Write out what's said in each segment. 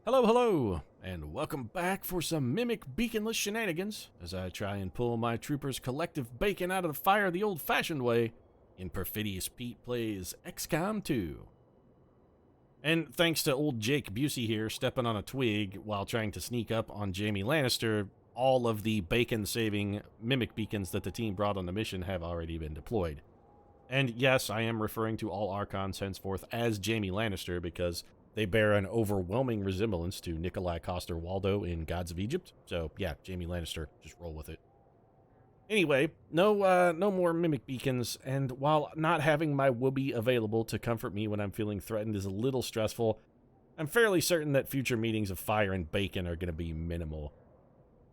Hello, hello, and welcome back for some Mimic Beaconless shenanigans as I try and pull my troopers' collective bacon out of the fire the old-fashioned way in Perfidious Pete Plays XCOM 2. And thanks to old Jake Busey here stepping on a twig while trying to sneak up on Jaime Lannister, all of the bacon-saving Mimic Beacons that the team brought on the mission have already been deployed. And yes, I am referring to all Archons henceforth as Jaime Lannister because they bear an overwhelming resemblance to Nikolai Coster-Waldau in Gods of Egypt. So, yeah, Jaime Lannister, just roll with it. Anyway, no more Mimic Beacons, and while not having my Wooby available to comfort me when I'm feeling threatened is a little stressful, I'm fairly certain that future meetings of fire and bacon are going to be minimal.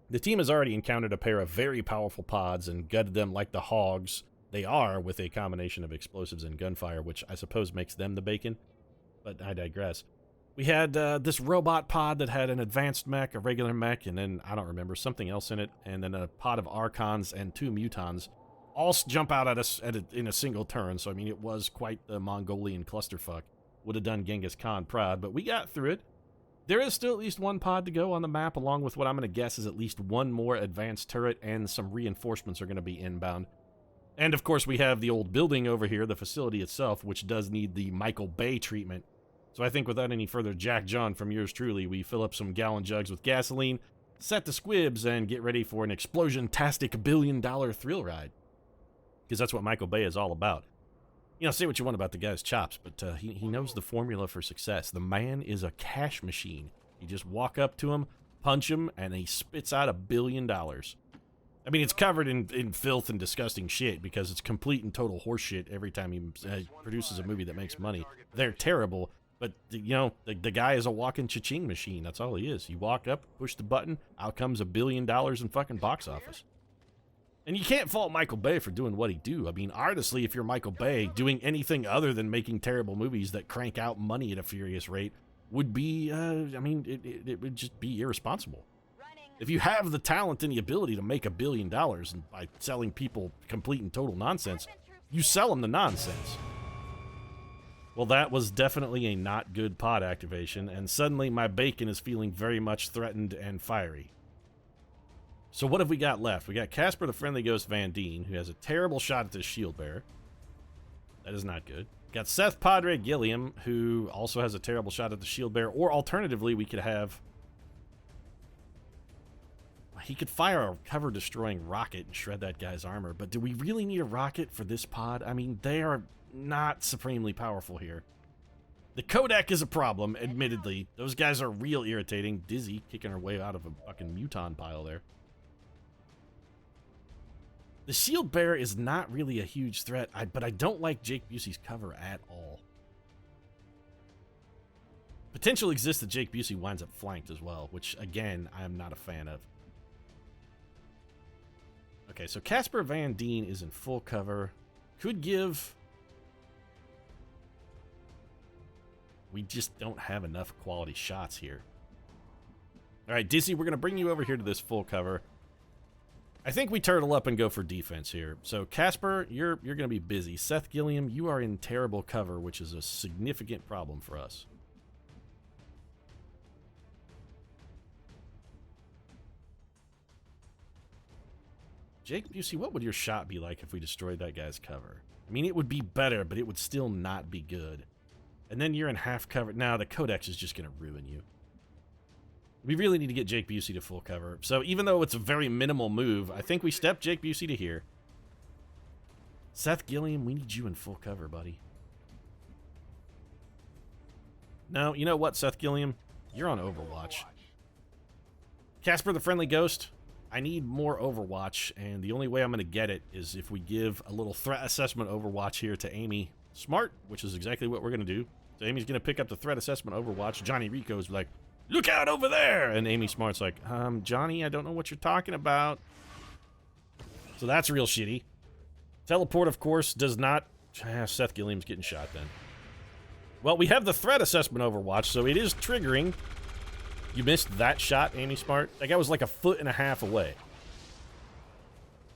The team has already encountered a pair of very powerful pods and gutted them like the hogs they are with a combination of explosives and gunfire, which I suppose makes them the bacon. But I digress. We had this robot pod that had an advanced mech, a regular mech, and then, I don't remember, something else in it, and then a pod of Archons and 2 Mutons, all jump out at us in a single turn, so I mean, it was quite the Mongolian clusterfuck. Would have done Genghis Khan proud, but we got through it. There is still at least one pod to go on the map, along with what I'm going to guess is at least one more advanced turret, and some reinforcements are going to be inbound. And, of course, we have the old building over here, the facility itself, which does need the Michael Bay treatment. So I think without any further Jack John from yours truly, we fill up some gallon jugs with gasoline, set the squibs, and get ready for an explosion-tastic billion-dollar thrill ride. Because that's what Michael Bay is all about. You know, say what you want about the guy's chops, but he knows the formula for success. The man is a cash machine. You just walk up to him, punch him, and he spits out $1 billion. I mean, it's covered in filth and disgusting shit because it's complete and total horseshit every time he produces a movie that makes money. They're terrible. But, you know, the guy is a walking cha-ching machine. That's all he is. You walk up, push the button, out comes $1 billion in fucking box office. And you can't fault Michael Bay for doing what he do. I mean, honestly, if you're Michael Bay, doing anything other than making terrible movies that crank out money at a furious rate would be, it would just be irresponsible. If you have the talent and the ability to make $1 billion and by selling people complete and total nonsense, you sell them the nonsense. Well, that was definitely a not good pod activation, and suddenly my bacon is feeling very much threatened and fiery. So what have we got left? We got Casper the Friendly Ghost Van Deen, who has a terrible shot at this shield bearer. That is not good. Got Seth Padre Gilliam, who also has a terrible shot at the shield bearer, or alternatively, we could have... He could fire a cover-destroying rocket and shred that guy's armor, but do we really need a rocket for this pod? I mean, they are not supremely powerful here. The codec is a problem, admittedly. Those guys are real irritating. Dizzy kicking her way out of a fucking muton pile there. The shield bearer is not really a huge threat, but I don't like Jake Busey's cover at all. Potential exists that Jake Busey winds up flanked as well, which, again, I am not a fan of. Okay, so Casper Van Deen is in full cover. Could give... We just don't have enough quality shots here. Alright, Dizzy, we're going to bring you over here to this full cover. I think we turtle up and go for defense here. So, Casper, you're going to be busy. Seth Gilliam, you are in terrible cover, which is a significant problem for us. Jake Busey, what would your shot be like if we destroyed that guy's cover? I mean, it would be better, but it would still not be good. And then you're in half cover. Now, the codex is just going to ruin you. We really need to get Jake Busey to full cover. So even though it's a very minimal move, I think we step Jake Busey to here. Seth Gilliam, we need you in full cover, buddy. No, you know what, Seth Gilliam? You're on Overwatch. Casper the Friendly Ghost, I need more Overwatch, and the only way I'm going to get it is if we give a little threat assessment Overwatch here to Amy Smart, which is exactly what we're going to do. So Amy's going to pick up the threat assessment Overwatch. Johnny Rico's like, look out over there! And Amy Smart's like, Johnny, I don't know what you're talking about. So that's real shitty. Teleport, of course, does not... Seth Gilliam's getting shot then. Well, we have the threat assessment Overwatch, so it is triggering. You missed that shot, Amy Smart. That guy was like 1.5 feet away.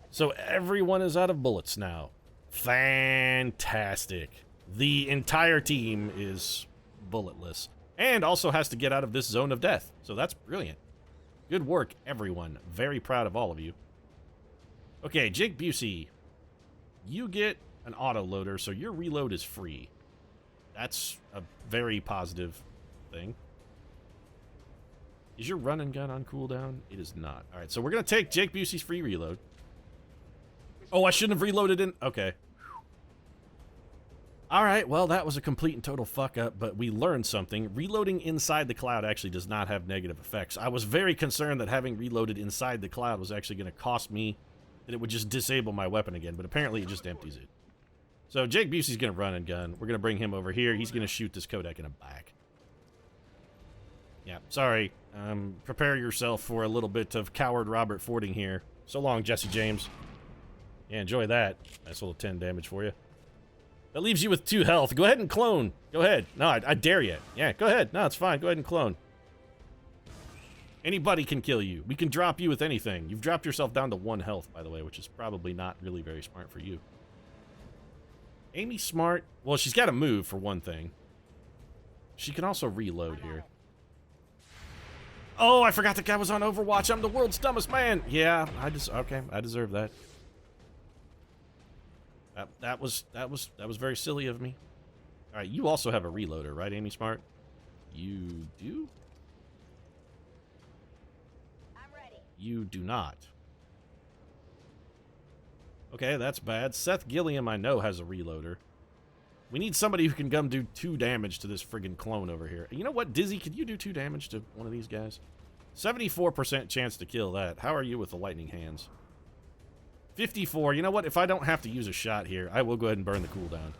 So everyone is out of bullets now. Fantastic. The entire team is bulletless. And also has to get out of this zone of death. So that's brilliant. Good work, everyone. Very proud of all of you. Okay, Jake Busey. You get an auto-loader, so your reload is free. That's a very positive thing. Is your run and gun on cooldown? It is not. All right, so we're going to take Jake Busey's free reload. Oh, I shouldn't have reloaded in. Okay. All right, well, that was a complete and total fuck up, but we learned something. Reloading inside the cloud actually does not have negative effects. I was very concerned that having reloaded inside the cloud was actually going to cost me, that it would just disable my weapon again, but apparently it just empties it. So Jake Busey's going to run and gun. We're going to bring him over here. He's going to shoot this Kodak in the back. Yeah, sorry. Prepare yourself for a little bit of coward Robert Fording here. So long, Jesse James. Yeah, enjoy that. Nice little 10 damage for you. That leaves you with 2 health. Go ahead and clone. Go ahead. No, I dare you. Yeah, go ahead. No, it's fine. Go ahead and clone. Anybody can kill you. We can drop you with anything. You've dropped yourself down to 1 health, by the way, which is probably not really very smart for you. Amy Smart. Well, she's got to move, for one thing. She can also reload here. Oh, I forgot the guy was on Overwatch. I'm the world's dumbest man. Yeah, okay, I deserve that. That was very silly of me. All right, you also have a reloader, right, Amy Smart? You do? I'm ready. You do not. Okay, that's bad. Seth Gilliam, I know, has a reloader. We need somebody who can come do 2 damage to this friggin' clone over here. You know what, Dizzy, could you do 2 damage to one of these guys? 74% chance to kill that. How are you with the lightning hands? 54. You know what? If I don't have to use a shot here, I will go ahead and burn the cooldown.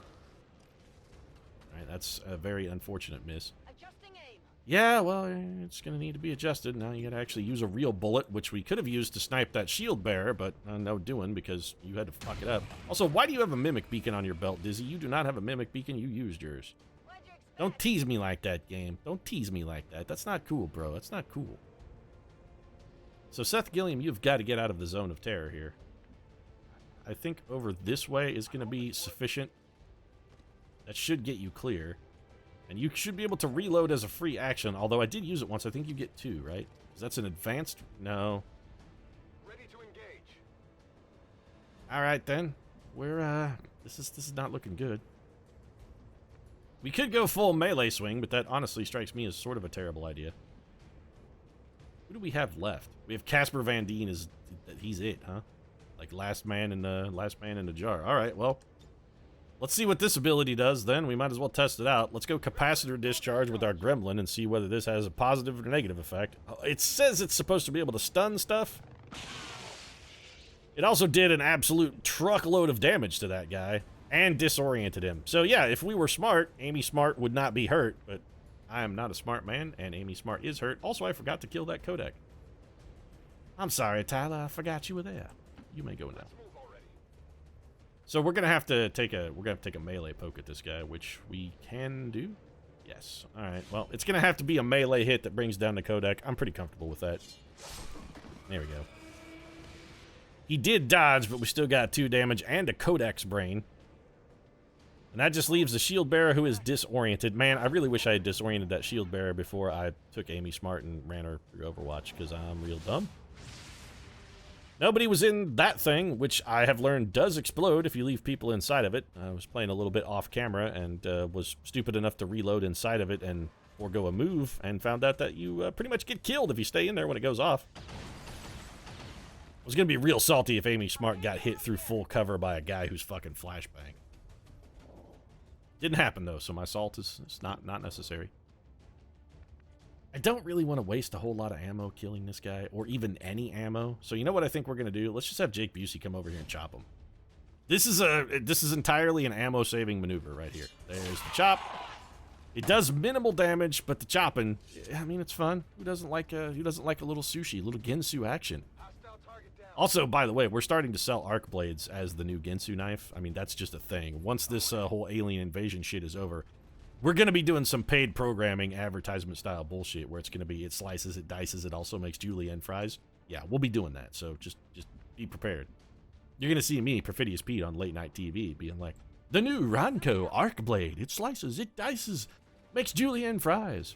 Alright, that's a very unfortunate miss. Adjusting aim. Yeah, well, it's going to need to be adjusted. Now you got to actually use a real bullet, which we could have used to snipe that shield bearer, but no doing because you had to fuck it up. Also, why do you have a mimic beacon on your belt, Dizzy? You do not have a mimic beacon. You used yours. What'd you expect? Don't tease me like that, game. Don't tease me like that. That's not cool, bro. That's not cool. So, Seth Gilliam, you've got to get out of the zone of terror here. I think over this way is going to be sufficient. That should get you clear. And you should be able to reload as a free action, although I did use it once. I think you get 2, right? Because that's an advanced... No. Ready to engage. All right, then. We're, this is not looking good. We could go full melee swing, but that honestly strikes me as sort of a terrible idea. Who do we have left? We have Casper Van Dien. He's it, huh? Like last man in the jar. All right, well, let's see what this ability does then. We might as well test it out. Let's go capacitor discharge with our gremlin and see whether this has a positive or negative effect. It says it's supposed to be able to stun stuff. It also did an absolute truckload of damage to that guy and disoriented him. So yeah, if we were smart, Amy Smart would not be hurt, but I am not a smart man and Amy Smart is hurt. Also, I forgot to kill that Kodak. I'm sorry, Tyler. I forgot you were there. You may go now. So we're gonna have to take a melee poke at this guy, which we can do. Yes. All right. Well, it's gonna have to be a melee hit that brings down the Kodak. I'm pretty comfortable with that. There we go. He did dodge, but we still got 2 damage and a Kodak's brain. And that just leaves the shield bearer who is disoriented. Man, I really wish I had disoriented that shield bearer before I took Amy Smart and ran her through Overwatch, because I'm real dumb. Nobody was in that thing, which I have learned does explode if you leave people inside of it. I was playing a little bit off camera and was stupid enough to reload inside of it and forego a move and found out that you pretty much get killed if you stay in there when it goes off. I was going to be real salty if Amy Smart got hit through full cover by a guy who's fucking flashbang. Didn't happen, though, so my salt is not necessary. I don't really want to waste a whole lot of ammo killing this guy, or even any ammo. So you know what I think we're going to do? Let's just have Jake Busey come over here and chop him. This is entirely an ammo-saving maneuver right here. There's the chop. It does minimal damage, but the chopping, I mean, it's fun. Who doesn't like a little sushi, a little Ginsu action? Also, by the way, we're starting to sell arc blades as the new Ginsu knife. I mean, that's just a thing. Once this whole alien invasion shit is over, we're going to be doing some paid programming, advertisement-style bullshit where it's going to be, it slices, it dices, it also makes julienne fries. Yeah, we'll be doing that, so just be prepared. You're going to see me, Perfidious Pete, on late-night TV being like, the new Ranco arc blade. It slices, it dices, makes julienne fries.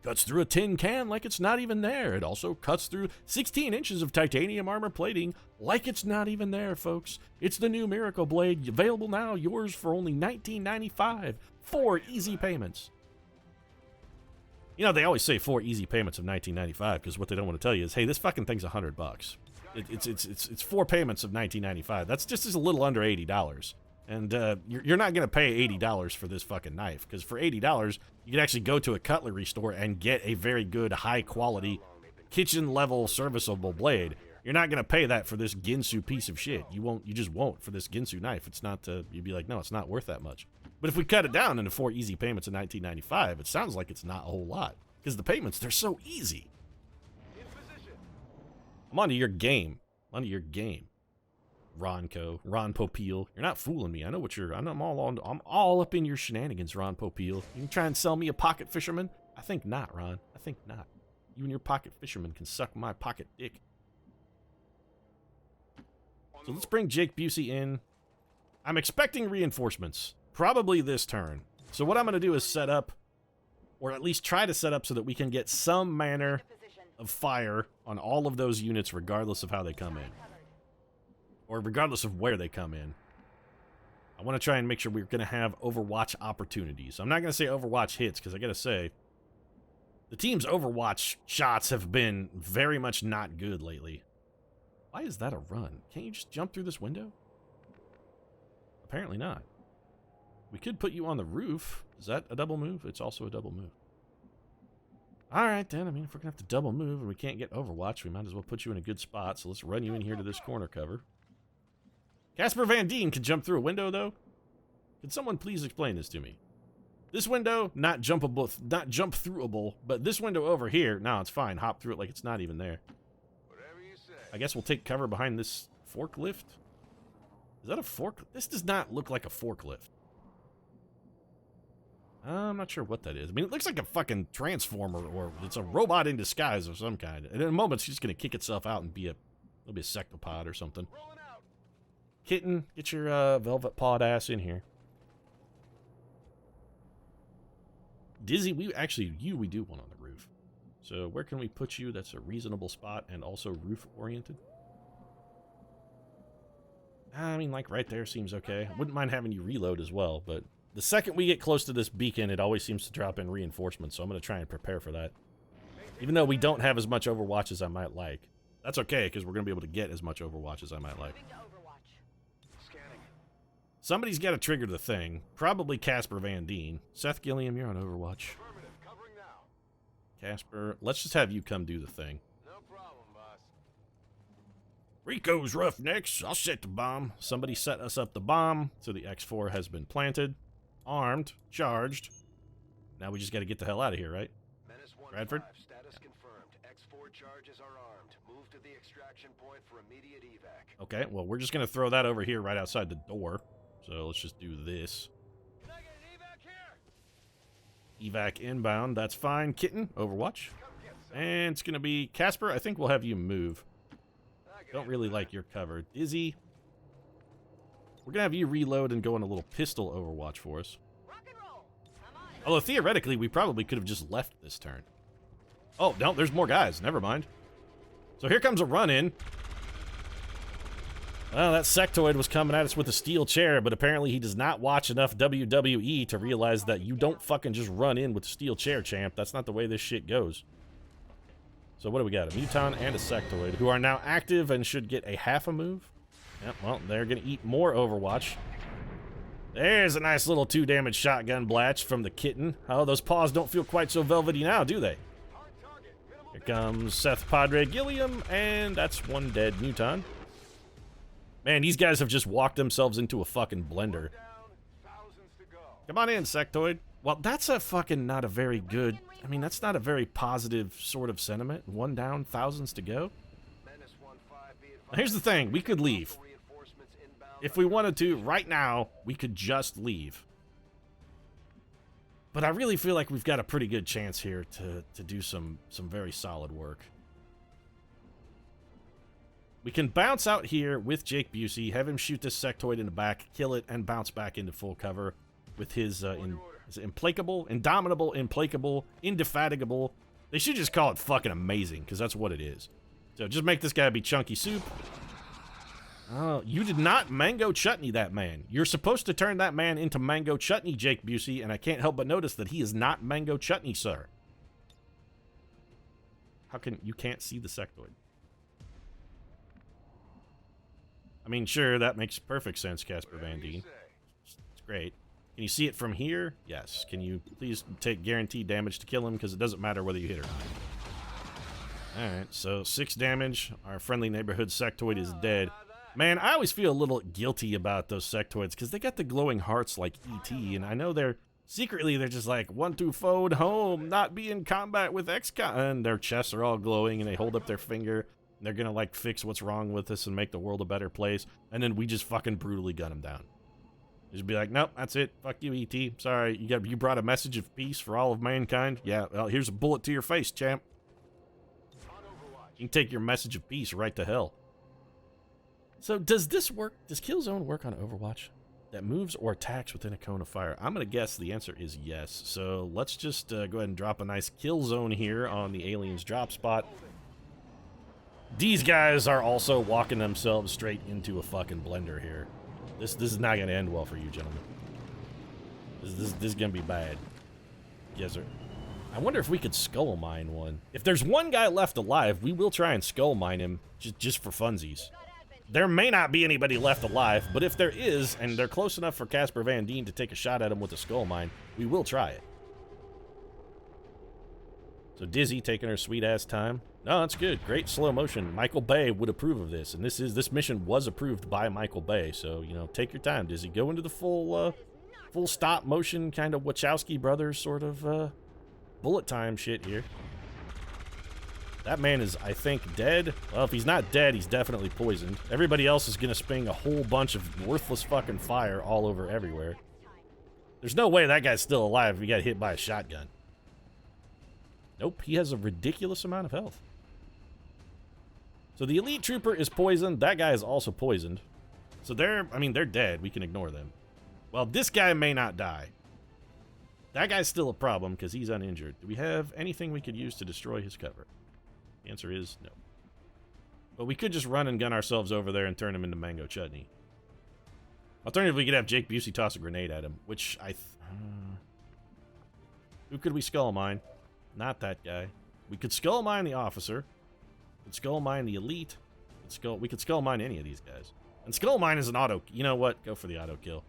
cuts through a tin can like it's not even there. It also cuts through 16 inches of titanium armor plating like it's not even there, folks. It's the new Miracle Blade, available now, yours for only $19.95. 4 easy payments. You know, they always say 4 easy payments of $19.95 because what they don't want to tell you is, hey, this fucking thing's $100. It's 4 payments of $19.95. That's just a little under $80. And you're not going to pay $80 for this fucking knife, because for $80, you can actually go to a cutlery store and get a very good, high-quality, kitchen-level, serviceable blade. You're not going to pay that for this Ginsu piece of shit. You just won't for this Ginsu knife. It's not, you'd be like, no, it's not worth that much. But if we cut it down into 4 easy payments of $19.95, it sounds like it's not a whole lot, because the payments, they're so easy. I'm onto your game. Ron Popeil. You're not fooling me. I know what I'm all up in your shenanigans, Ron Popeil. You can try and sell me a pocket fisherman? I think not, Ron. I think not. You and your pocket fisherman can suck my pocket dick. So let's bring Jake Busey in. I'm expecting reinforcements, probably this turn. So what I'm going to do is set up, or at least try to set up, so that we can get some manner of fire on all of those units regardless of how they come in. Or regardless of where they come in. I want to try and make sure we're going to have Overwatch opportunities. I'm not going to say Overwatch hits, because I got to say, the team's Overwatch shots have been very much not good lately. Why is that a run? Can't you just jump through this window? Apparently not. We could put you on the roof. Is that a double move? It's also a double move. Alright then, I mean, if we're going to have to double move and we can't get Overwatch, we might as well put you in a good spot. So let's run you in here to this corner cover. Casper Van Dien can jump through a window, though. Can someone please explain this to me? This window, not jumpable, not jump throughable, but this window over here, no, it's fine. Hop through it like it's not even there. Whatever you say. I guess we'll take cover behind this forklift. Is that a forklift? This does not look like a forklift. I'm not sure what that is. I mean, it looks like a fucking transformer, or it's a robot in disguise of some kind. And in a moment, it's just going to kick itself out and it'll be a sectopod or something. Rolling out. Kitten, get your velvet pawed ass in here. Dizzy, we do one on the roof. So where can we put you that's a reasonable spot and also roof-oriented? I mean, like right there seems okay. I wouldn't mind having you reload as well, but the second we get close to this beacon, it always seems to drop in reinforcements, so I'm going to try and prepare for that. Even though we don't have as much Overwatch as I might like. That's okay, because we're going to be able to get as much Overwatch as I might like. Scanning. Somebody's got to trigger the thing. Probably Casper Van Dien. Seth Gilliam, you're on Overwatch. Affirmative. Covering now. Casper, let's just have you come do the thing. No problem, boss. Rico's Roughnecks, I'll set the bomb. Somebody set us up the bomb, so the X4 has been planted. Armed, charged. Now we just got to get the hell out of here, right? Menace 1-5, Bradford? status confirmed. X4 charges are armed. Move to the extraction point for immediate evac. Okay, well, we're just going to throw that over here right outside the door. So let's just do this. Can I get an evac here? Evac inbound, that's fine. Kitten, Overwatch. Come get some. And it's going to be Casper. I think we'll have you move. I get Don't it. really like your cover. Dizzy, we're going to have you reload and go on a little pistol Overwatch for us. Rock and roll. I'm on it. Although, theoretically, we probably could have just left this turn. Oh, no, there's more guys. Never mind. So here comes a run-in. Well, that sectoid was coming at us with a steel chair, but apparently he does not watch enough WWE to realize that you don't fucking just run in with a steel chair, champ. That's not the way this shit goes. So what do we got? A Muton and a sectoid, who are now active and should get a half a move. Yep, well, they're going to eat more Overwatch. There's a nice little 2-damage shotgun blatch from the kitten. Oh, those paws don't feel quite so velvety now, do they? Hard target. Minimal Here comes Seth Padre Gilliam, and that's one dead Muton. Man, these guys have just walked themselves into a fucking blender. down. Thousands to go. Come on in, sectoid. Well, that's a fucking not a very good... I mean, that's not a very positive sort of sentiment. 1 down, thousands to go. Menace 1-5, be advised. Now, here's the thing. We could leave. Reinforcements inbound. If we wanted to, right now, we could just leave. But I really feel like we've got a pretty good chance here to do some very solid work. We can bounce out here with Jake Busey, have him shoot this sectoid in the back, kill it, and bounce back into full cover with his Order. Is it implacable? Indomitable, implacable, indefatigable. They should just call it fucking amazing, because that's what it is. So just make this guy be chunky soup. Oh, you did not mango chutney that man. You're supposed to turn that man into mango chutney, Jake Busey, and I can't help but notice that he is not mango chutney, sir. How can you can't see the sectoid? I mean, sure, that makes perfect sense, Casper Van Dien. It's great. Can you see it from here? Yes. Can you please take guaranteed damage to kill him? Because it doesn't matter whether you hit or not. Alright, so 6 damage. Our friendly neighborhood sectoid is dead. Man, I always feel a little guilty about those sectoids because they got the glowing hearts like E.T. And I know they're secretly just like, want to phone home, not be in combat with XCOM. And their chests are all glowing and they hold up their finger. And they're gonna like fix what's wrong with us and make the world a better place. And then we just fucking brutally gun them down. Just be like, nope, that's it. Fuck you, E.T. Sorry, you brought a message of peace for all of mankind. Yeah, well, here's a bullet to your face, champ. You can take your message of peace right to hell. So does this work? Does Killzone work on Overwatch? That moves or attacks within a cone of fire? I'm going to guess the answer is yes. So let's just go ahead and drop a nice Killzone here on the alien's drop spot. These guys are also walking themselves straight into a fucking blender here. This is not going to end well for you, gentlemen. This is going to be bad. Yes, sir. I wonder if we could skull mine one. If there's one guy left alive, we will try and skull mine him just for funsies. There may not be anybody left alive, but if there is, and they're close enough for Casper Van Dien to take a shot at him with a skull mine, we will try it. So Dizzy taking her sweet-ass time. No, that's good. Great slow motion. Michael Bay would approve of this, and this mission was approved by Michael Bay, so, you know, take your time, Dizzy. Go into the full stop motion kind of Wachowski brothers sort of, bullet time shit here. That man is, I think, dead. Well, if he's not dead, he's definitely poisoned. Everybody else is gonna sping a whole bunch of worthless fucking fire all over everywhere. There's no way that guy's still alive if he got hit by a shotgun. Nope, he has a ridiculous amount of health. So the elite trooper is poisoned. That guy is also poisoned. So they're dead. We can ignore them. Well, this guy may not die. That guy's still a problem because he's uninjured. Do we have anything we could use to destroy his cover? The answer is no. But we could just run and gun ourselves over there and turn him into mango chutney. Alternatively, we could have Jake Busey toss a grenade at him, which who could we skull mine? Not that guy. We could skull mine the officer. We could skull mine the elite. We could skull mine any of these guys. And skull mine is an auto. You know what? Go for the auto kill.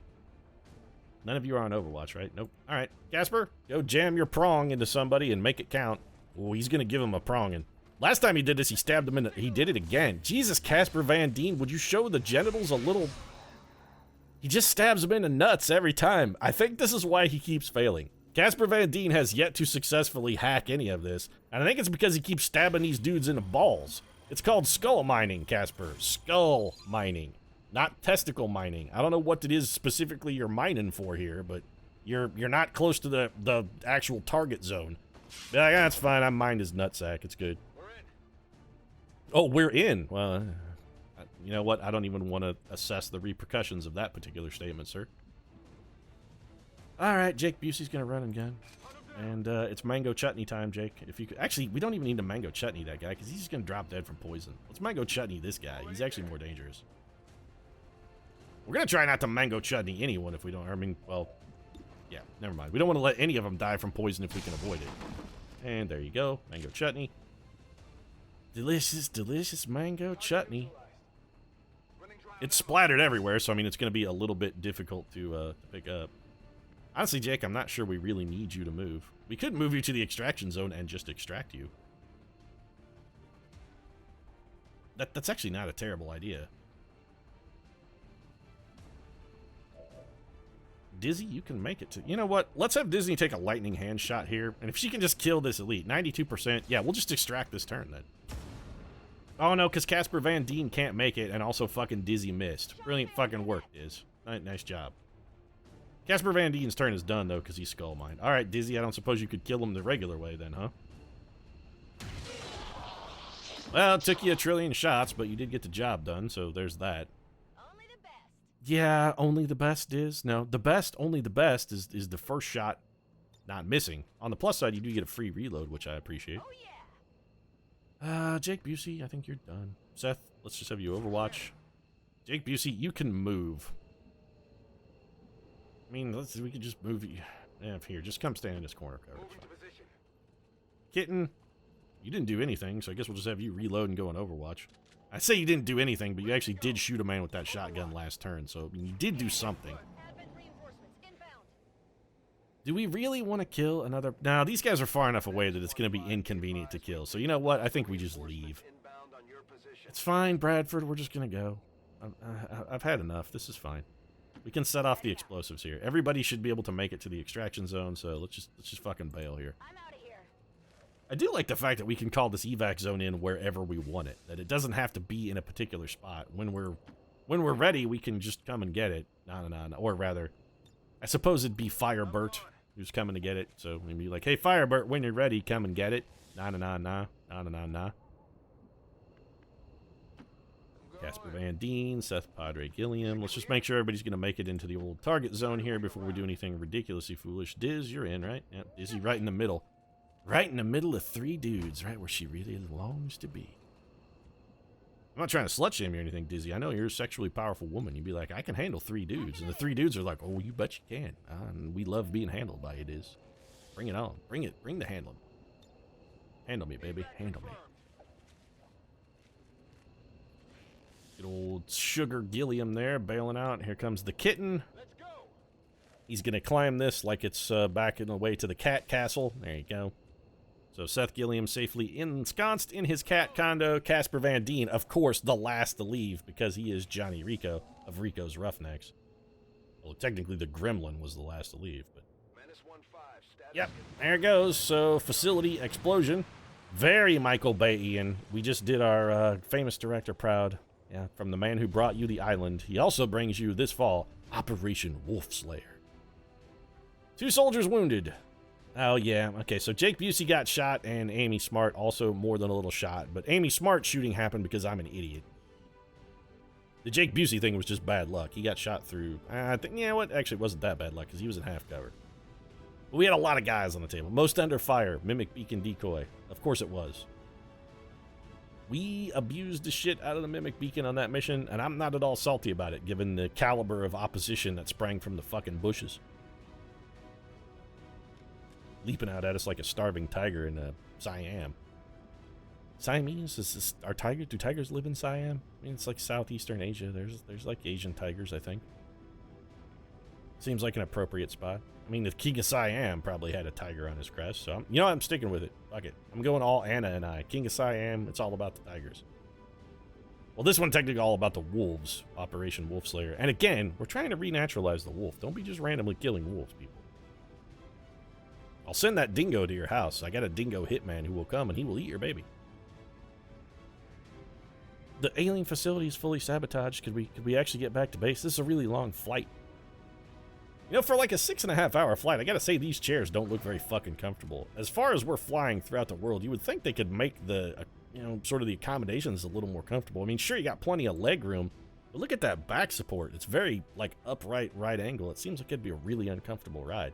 None of you are on Overwatch, right? Nope. All right, Casper, go jam your prong into somebody and make it count. Oh, he's gonna give him a prong and. Last time he did this, he stabbed him in the... He did it again. Jesus, Casper Van Dien, would you show the genitals a little... He just stabs him in the nuts every time. I think this is why he keeps failing. Casper Van Dien has yet to successfully hack any of this, and I think it's because he keeps stabbing these dudes in the balls. It's called skull mining, Casper. Skull mining. Not testicle mining. I don't know what it is specifically you're mining for here, but you're not close to the actual target zone. Be like, that's fine, I mined his nutsack. It's good. Oh, we're in. Well, you know what? I don't even want to assess the repercussions of that particular statement, sir. All right, Jake Busey's going to run and gun. And it's mango chutney time, Jake. If you could, actually, we don't even need to mango chutney that guy because he's just going to drop dead from poison. Let's mango chutney this guy. He's actually more dangerous. We're going to try not to mango chutney anyone if we don't. I mean, well, yeah, never mind. We don't want to let any of them die from poison if we can avoid it. And there you go. Mango chutney. Delicious, delicious mango chutney. It's splattered everywhere, so I mean, it's going to be a little bit difficult to pick up. Honestly, Jake, I'm not sure we really need you to move. We could move you to the extraction zone and just extract you. That's actually not a terrible idea. Dizzy, you can make it to... You know what? Let's have Disney take a lightning hand shot here. And if she can just kill this elite, 92%, yeah, we'll just extract this turn then. Oh no, because Casper Van Dien can't make it and also fucking Dizzy missed. Brilliant fucking work, Diz. Nice job. Casper Van Dien's turn is done though because he's skull mined. Alright, Dizzy, I don't suppose you could kill him the regular way then, huh? Well, it took you a trillion shots, but you did get the job done, so there's that. Only the best. Yeah, only the best is. No, the best, only the best is the first shot not missing. On the plus side, you do get a free reload, which I appreciate. Oh yeah. Jake Busey, I think you're done. Seth, let's just have you overwatch. Jake Busey, you can move. I mean, we could just move you. Yeah, here, just come stand in this corner cover. Kitten, you didn't do anything, so I guess we'll just have you reload and go on Overwatch. I say you didn't do anything, but you actually did shoot a man with that shotgun last turn, so I mean, you did do something. Advent reinforcements inbound. Do we really want to kill another? No, these guys are far enough away that it's going to be inconvenient to kill. So you know what? I think we just leave. It's fine, Bradford. We're just going to go. I've had enough. This is fine. We can set off the explosives here. Everybody should be able to make it to the extraction zone, so let's just fucking bail here. I'm out of here. I do like the fact that we can call this evac zone in wherever we want it. That it doesn't have to be in a particular spot. When we're ready, we can just come and get it. No. Or rather, I suppose it'd be Firebert who's coming to get it. So we'd be like, hey, Firebert, when you're ready, come and get it. Nah. Casper Van Dien, Seth Padre Gilliam. Let's just make sure everybody's going to make it into the old target zone here before we do anything ridiculously foolish. Diz, you're in, right? Yeah, Dizzy right in the middle. Right in the middle of three dudes, right where she really longs to be. I'm not trying to slut shame you or anything, Dizzy. I know you're a sexually powerful woman. You'd be like, I can handle three dudes. And the three dudes are like, oh, you bet you can. And we love being handled by you, Diz. Bring it on. Bring it. Bring the handling. Handle me, baby. Handle me. Good old Sugar Gilliam there, bailing out. Here comes the kitten. Let's go. He's going to climb this like it's back in the way to the cat castle. There you go. So Seth Gilliam safely ensconced in his cat condo. Casper Van Dien, of course, the last to leave because he is Johnny Rico of Rico's Roughnecks. Well, technically the Gremlin was the last to leave, but... Menace 1-5, status Yep, there it goes. So facility explosion. Very Michael Bay, Ian. We just did our famous director proud. Yeah, from the man who brought you the island. He also brings you this fall Operation Wolf Slayer. 2 soldiers wounded. Oh, yeah. Okay, so Jake Busey got shot, and Amy Smart also more than a little shot. But Amy Smart's shooting happened because I'm an idiot. The Jake Busey thing was just bad luck. He got shot through... I think, you know what? Actually, it wasn't that bad luck, because he was in half cover. But we had a lot of guys on the table. Most under fire. Mimic beacon decoy. Of course it was. We abused the shit out of the Mimic beacon on that mission, and I'm not at all salty about it, given the caliber of opposition that sprang from the fucking bushes. Leaping out at us like a starving tiger in Siam. Siamese? Do tigers live in Siam? I mean, it's like Southeastern Asia. There's like Asian tigers, I think. Seems like an appropriate spot. I mean, the King of Siam probably had a tiger on his crest, so I'm sticking with it. Fuck it. I'm going all Anna and I. King of Siam, it's all about the tigers. Well, this one technically all about the wolves, Operation Wolf Slayer. And again, we're trying to renaturalize the wolf. Don't be just randomly killing wolves, people. I'll send that dingo to your house. I got a dingo hitman who will come and he will eat your baby. The alien facility is fully sabotaged. Could we actually get back to base? This is a really long flight. You know, for like a 6.5 hour flight, I gotta say these chairs don't look very fucking comfortable. As far as we're flying throughout the world, you would think they could make the, sort of the accommodations a little more comfortable. I mean, sure, you got plenty of leg room, but look at that back support. It's very, like, upright, right angle. It seems like it'd be a really uncomfortable ride.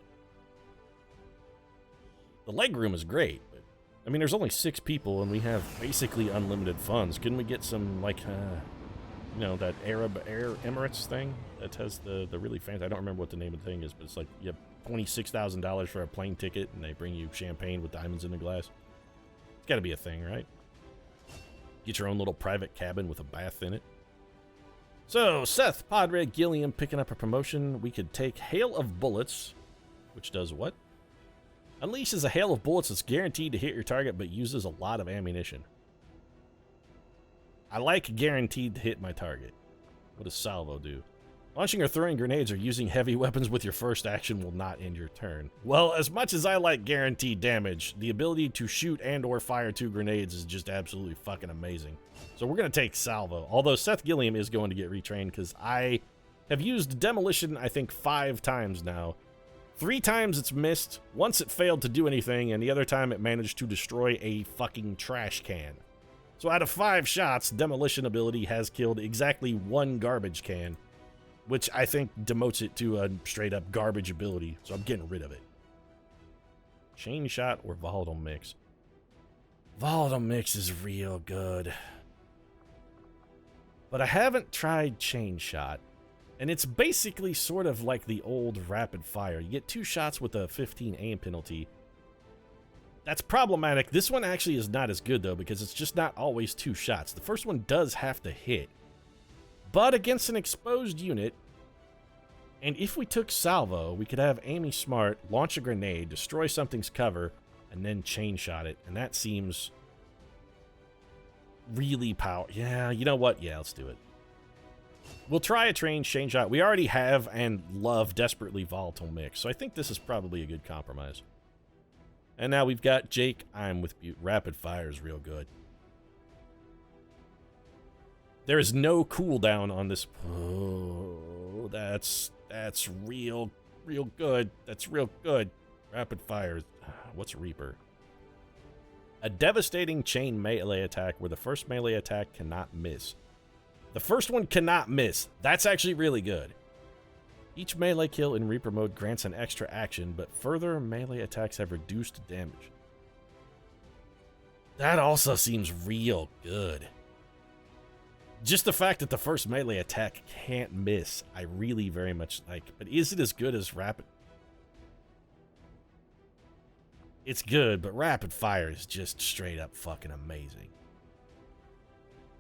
The leg room is great, but, I mean, there's only 6 people, and we have basically unlimited funds. Couldn't we get some, like, that Arab Air Emirates thing that has the really fancy... I don't remember what the name of the thing is, but it's like you have $26,000 for a plane ticket, and they bring you champagne with diamonds in the glass. It's got to be a thing, right? Get your own little private cabin with a bath in it. So, Seth Padre Gilliam picking up a promotion. We could take Hail of Bullets, which does what? Unleashes a hail of bullets that's guaranteed to hit your target, but uses a lot of ammunition. I like guaranteed to hit my target. What does salvo do? Launching or throwing grenades or using heavy weapons with your first action will not end your turn. Well, as much as I like guaranteed damage, the ability to shoot and or fire 2 grenades is just absolutely fucking amazing. So we're going to take salvo. Although Seth Gilliam is going to get retrained because I have used demolition, I think, 5 times now. 3 times it's missed, once it failed to do anything, and the other time it managed to destroy a fucking trash can. So out of 5 shots, demolition ability has killed exactly 1 garbage can, which I think demotes it to a straight up garbage ability, so I'm getting rid of it. Chain shot or volatile mix? Volatile mix is real good. But I haven't tried chain shot. And it's basically sort of like the old rapid fire. You get 2 shots with a 15 aim penalty. That's problematic. This one actually is not as good, though, because it's just not always 2 shots. The first one does have to hit. But against an exposed unit, and if we took salvo, we could have Amy Smart launch a grenade, destroy something's cover, and then chain shot it. And that seems really powerful. Yeah, you know what? Yeah, let's do it. We'll try a chain shot. We already have and love desperately volatile mix, so I think this is probably a good compromise. And now we've got Jake. I'm with you. Rapid fire is real good. There is no cooldown on this. Oh, that's real good. That's real good. Rapid fire. What's Reaper? A devastating chain melee attack where the first melee attack cannot miss. The first one cannot miss. That's actually really good. Each melee kill in Reaper mode grants an extra action, but further melee attacks have reduced damage. That also seems real good. Just the fact that the first melee attack can't miss, I really very much like. But is it as good as rapid? It's good, but rapid fire is just straight up fucking amazing.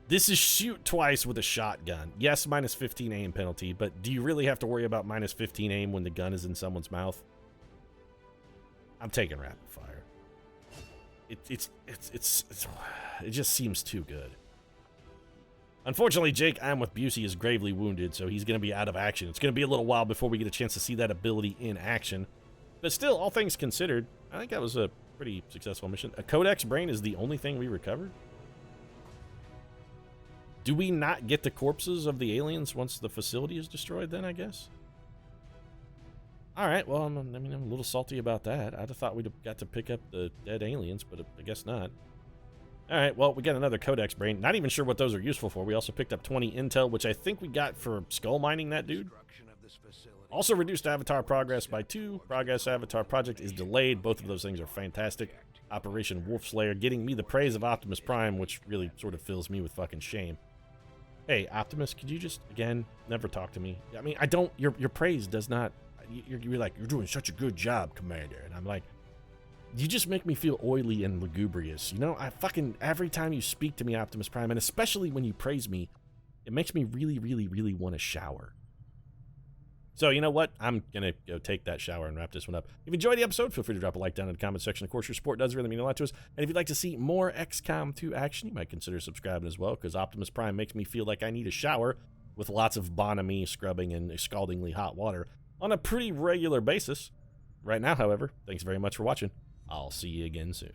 This is shoot twice with a shotgun. Yes, minus 15 aim penalty, but do you really have to worry about minus 15 aim when the gun is in someone's mouth? I'm taking rapid fire. It just seems too good. Unfortunately, Jake, I'm with Busey, is gravely wounded, so he's going to be out of action. It's going to be a little while before we get a chance to see that ability in action. But still, all things considered, I think that was a pretty successful mission. A Codex brain is the only thing we recovered? Do we not get the corpses of the aliens once the facility is destroyed then, I guess? Alright, well, I'm a little salty about that. I'd have thought we'd have got to pick up the dead aliens, but I guess not. Alright, well, we got another Codex brain. Not even sure what those are useful for. We also picked up 20 intel, which I think we got for skull mining that dude. Also reduced avatar progress by 2. Progress avatar project is delayed. Both of those things are fantastic. Operation Wolf Slayer getting me the praise of Optimus Prime, which really sort of fills me with fucking shame. Hey, Optimus, could you just, again, never talk to me? I mean, I don't, your praise does not, you're like, you're doing such a good job, Commander. And I'm like, you just make me feel oily and lugubrious. You know, every time you speak to me, Optimus Prime, and especially when you praise me, it makes me really, really, really want to shower. So, you know what? I'm going to go take that shower and wrap this one up. If you enjoyed the episode, feel free to drop a like down in the comment section. Of course, your support does really mean a lot to us. And if you'd like to see more XCOM 2 action, you might consider subscribing as well, because Optimus Prime makes me feel like I need a shower with lots of Bonami scrubbing and scaldingly hot water on a pretty regular basis. Right now, however, thanks very much for watching. I'll see you again soon.